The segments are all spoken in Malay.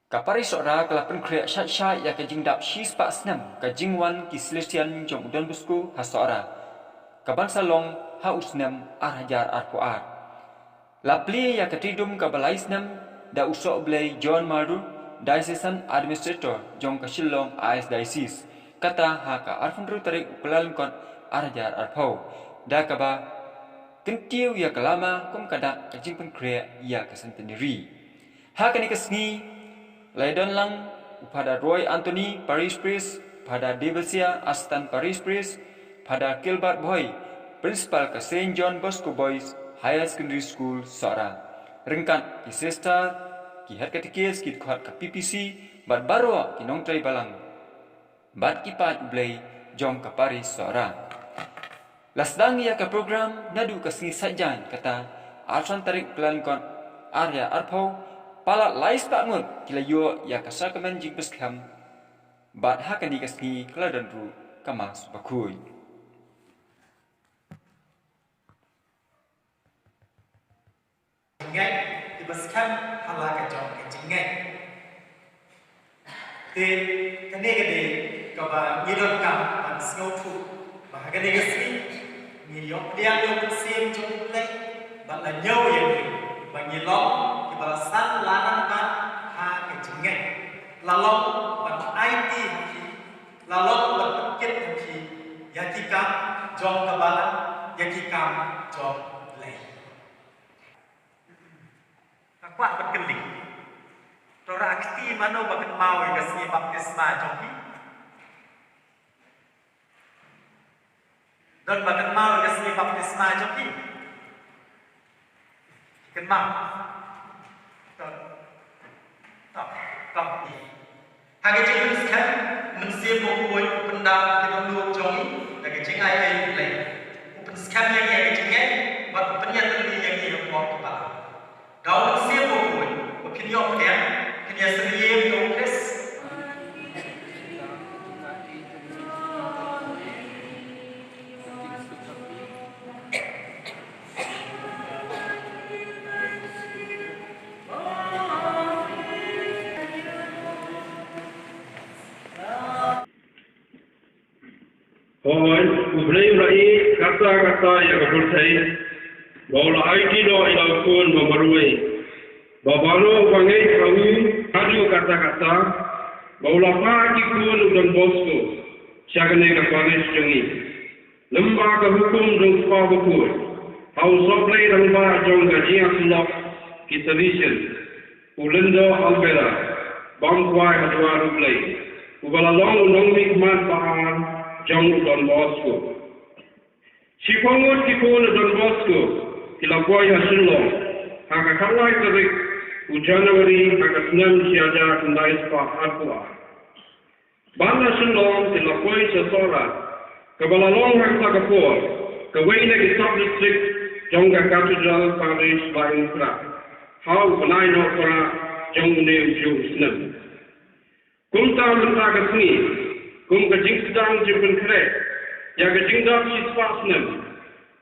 Parish Sohra kelapan kreat syat-syat yang kejingdap syis pak senam kejingwan ki Celestian Jong Don Bosco ha Sohra. Kaban salong ha usnam arhajar arpuar. Lapli yang ketidum kabalai senam da usok blay John Mardu, Diocesan Administrator Jong Kashilong AS Diocese. Kata ha ka arfundru tarik kyllalyngkot arhajar arpau. Da kaba kentiu ya kelama kum kadak kejingpan kreat ya kesentendiri. Ha kani kesngi Laidon lang pada Roy Anthony Parish Priest, pada Devesia Astan Parish Priest, pada Gilbert Boy, Principal ke St. John Bosco Boys Higher Secondary School Sohra. Rengkat ki Sister, ki Head Catechist, ki kuat ke PPC, bat baru ki nongtrai balang. Bat ki pat blay jom ke Parish Sohra. Lasdang ia ke program nadu ke sini sajan kata arsan tarik kyllalyngkot arya arpau Palat lais tak ngut kila yo ya kasakaman jing beskam bat hakan di kasni keladan ru kamas bakui. Ngay di beskam hala ka jong ka jingai. Tin kane gede ka ba ngidon kam ban snow fu ba gede kasni ni yo dia yo sim jong le ban la nyo ye ba ngilong balasan larang ban ha kejingan lalong ban IT haki lalong ban paket haki yakikam jong kabalan yakikam jong lay akwa ban keling tora akti mano bakan mau gasni baptisma jong hi dan bakan mau gasni baptisma jong hi kan mau Hage jeng sekat mensiap bukuy pendap kita luar jongi, hage jeng ayat ini, bukan sekat yang hage jengnya, buat penyataan yang dia buat kepala. Daun mensiap bukuy, bukan yang dia, kini sendiri Eucharist. Hoy, ublay rai kata-kata yang bertai, bawa IT do ilau pun memberui, bawa bangai kami kaju kata-kata, bawa pagi pun dan bosku, siagne ke Parish Jongi, lembaga hukum dan sepabukul, House of Play lembaga jong gajian sulap kitalisien, ulendo albera, bangkwai hadwa rublay, ubalalong nongmik mat bahan. Jong Don Bosco. Si pangut ki pun Don Bosco, kila boy hasilong, haka kalai tarik, Januari haka senam siaja kundai sepah arpua. Banda silong kila boy Sohra, kebalalong haka kapur, kawai lagi sub-district, Jongga Cathedral Parish Laingkra, hau benai nopra, Jong Neum Jung Senam. Kumta mentah kesini, kum kajing sedang jemput kerek, ya kajing dak siswa senam,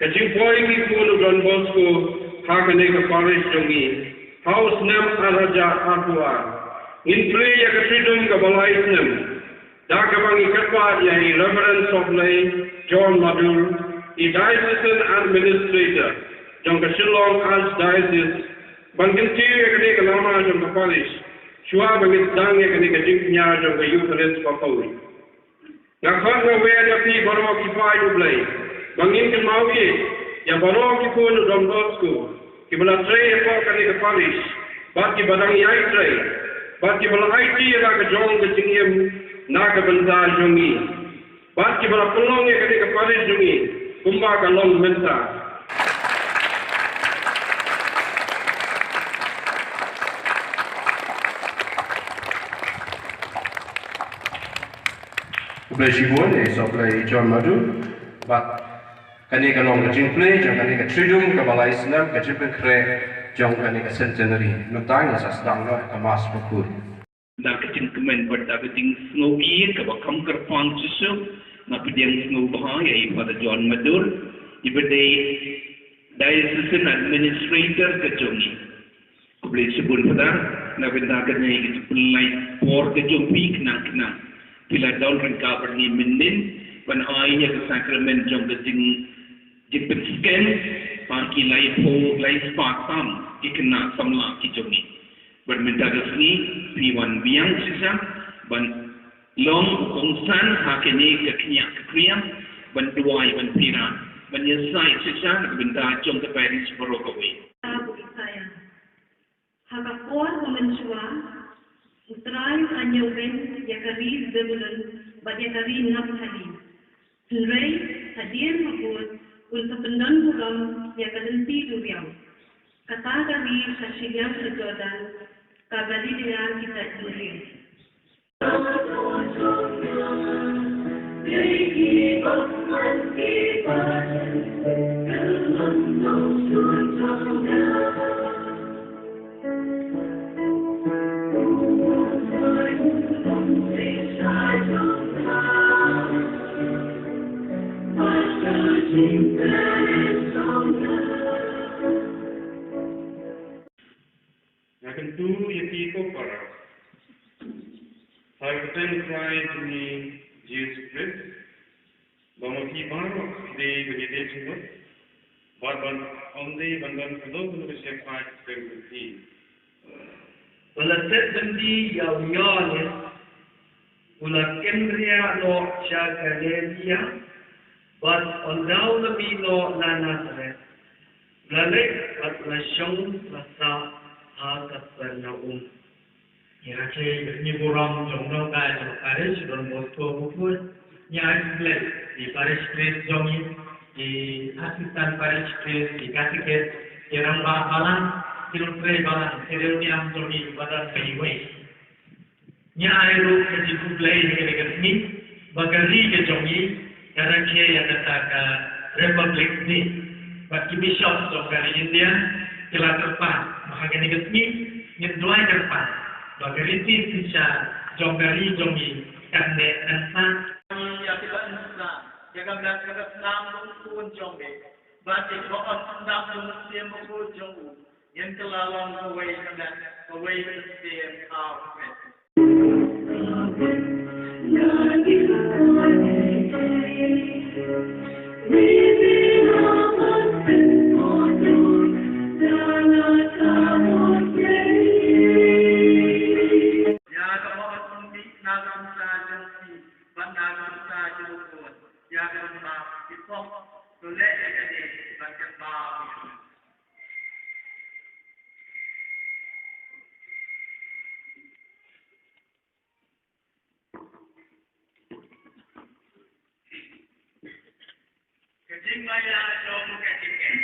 kajing boy ki pun Don Bosco, hakane ke Parish Jongi, haus senam arhaja arpuar, intre ya ketidum ke balai senam, dak kebangi ketwa ya Reverend Sohlay John Madur, Diocesan Administrator, jong Kashilong as Diocese, bangkinti ya kene ke lama jong ke Parish, shua bangit dang ya kene kajing nya jong ke Eucharist Jong. Ngakon ngawet api baru kipai dublai, bangin kemawi, yang baru kipun Don Bosco, kibala tray apa kani ke Parish, bat kibadang yai tray, bat kibala IT ada ke jong ke jingiem, nak ke benda jongi, bat kibala pelong ya kani ke Parish jongi, kumba kalong benda. Play Shibun is of play John Madu, but kani kalong kajing play, jong kani ka tridum, kabalai senam, kajipin kre, jong kani ka centenary. Nutang na sa sedang no, kamas pakur. Da kajing kemen buat da kajing snow ian, kabak kamker pang susu, na pediang snow bahang, ya pada John Madu, ibadai Diocesan Administrator ke Jongi. Play Shibun pada na benda kena itu pelai por ke jompi kenang bila daun rengka berni mendin ban ai ya sakramen jong ke jing scan pagi lai po lai spark tam ikna samla ki jomi berminta resmi piwan biang sisa ban long kongsan hakene ke kriam ban duai ban pira ban yesai sisa berminta jong ke Parish Sohra kawe Hakapon memensua utrai anyowen yakari debulan bad yakari ngap hadi Henry hadir mabut untuk pendan buram yakalenti duriam kata kami sasyidam sejodan kabadi dia kita duriam Akan tu yaki ko para. Saya katakan Christ ni Jesus Christ. Bama ki baru di begitu semua. Ban onde ban kedua untuk siapa terbenci. Walaupun bendi yawianis, ulaken ria lo syakarelia, but ondau lebih lo lanasret. Lalek at lasyong rasa akat bernaum. Irakli ni borang jomno ka jom parish don bosko bukul ni asble di Parish Jong di asistan Parish di kasiket irang bahalan kilomtre bahalan seruni am jomi badan highway ni airu ke dibuklai ni bagari ke jomi karakye yang kata ka republic ni bagi bishop jongkari India telah terpan mahagani kesni ni dua terpan bagari sisa jongkari jomi kande nasa Ya kita Islam, jaga belakang Islam pun jombe. Baca doa Islam pun siam pun jombu. Yang kelalong kawai dan kawai siam awet. Ya kamu akan nagam saja si nagam saja pun. Ya kamu itu boleh jadi macam apa? Kecil maya jom kecil.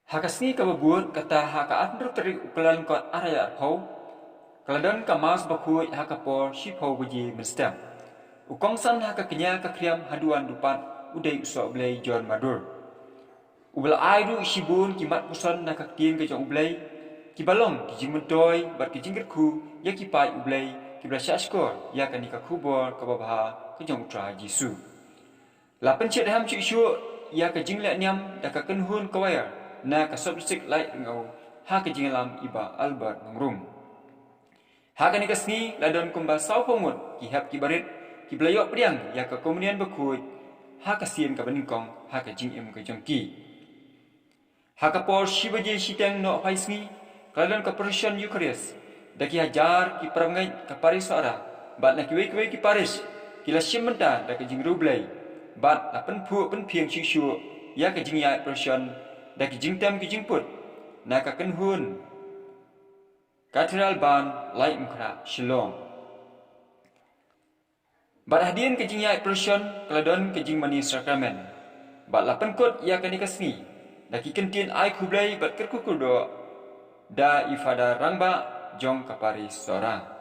Hakasni kababuat kata haka andro tarik kyllalyngkot araya arpau, kaladon kamas bakui hakapor shipau buji menstem. Ukongsan haka kenya kakriam haduan dupat udai usok blay John Madur. Ubal aidu ishibun kimat pusan nakaktin ke jong ublay, kibalong kijing mentoy bat kijing kerku ya kipai ublay kibla syaskor ya kanika kubor kababaha ke jong utra Jisu. Lapan cik daham cik syuk ya kijing lek nyam daka kenhun kawayar na kasop sik lai ngau ha kijing lam iba Albert ngrum. Ha kanika sni ladon kumbal sau pomut kihap kibarit kiblayok priang ya ka komunian bakui ha kasien ka beningkong ha kijing im ke jongki. Hakapor shibaje shitang no paisni kaladon ka procession Eucharist daki hajar ki perangai ka Parish Sohra bat na kiwe ki Parish kila shimenta da ka jingru blai bat la penpu penpiang shishu ya ka jingya procession daki jingtam ki jingput na ka kenhun katedral ban lai mkra Shillong bat hadian ka jingya procession kaladon ka jingmani sakramen bat la penkot ya ka nikasni daki kentin ai kublai bat kerkukudo da ifada rangba jong ka Parish Sohra.